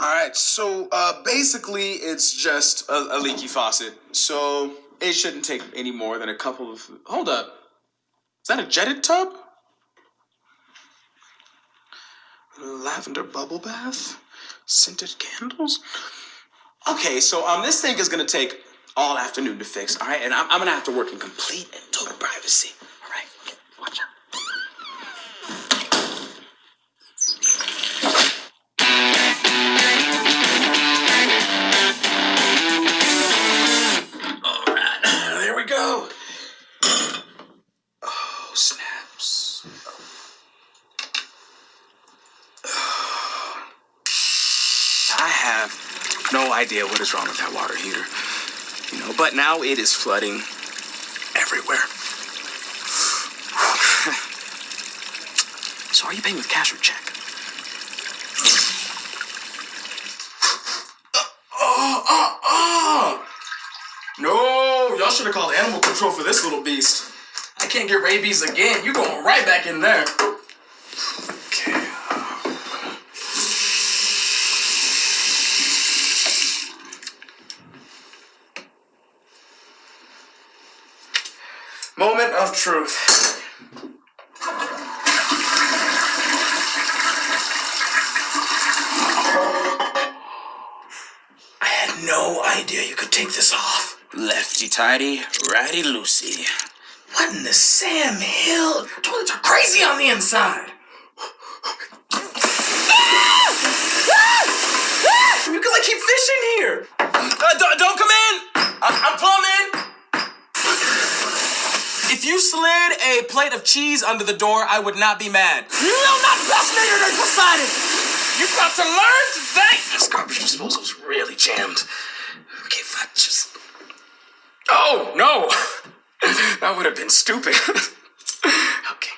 Alright, so basically it's just a leaky faucet. So it shouldn't take any more than a couple of... Hold up. Is that a jetted tub? Lavender bubble bath? Scented candles? Okay, so this thing is gonna take all afternoon to fix, alright? And I'm gonna have to work in complete and total privacy. Alright, watch out. Go. Oh, snaps. I have no idea what is wrong with that water heater. But now it is flooding everywhere. So are you paying with cash or check? No, y'all should have called animal control for this little beast. I can't get rabies again. You going right back in there. Okay. Moment of truth. I had no idea you could take this off. Lefty tighty, righty loosey. What in the Sam Hill? Toilets are crazy on the inside. You can keep fishing here. Don't come in. I'm plumbing. If you slid a plate of cheese under the door, I would not be mad. No, not fascinated or Poseidon. You're about to learn today. This garbage disposal is really jammed. Okay, fuck, just... Oh, no! That would have been stupid. Okay.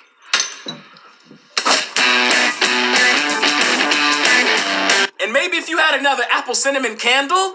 And maybe if you had another apple cinnamon candle...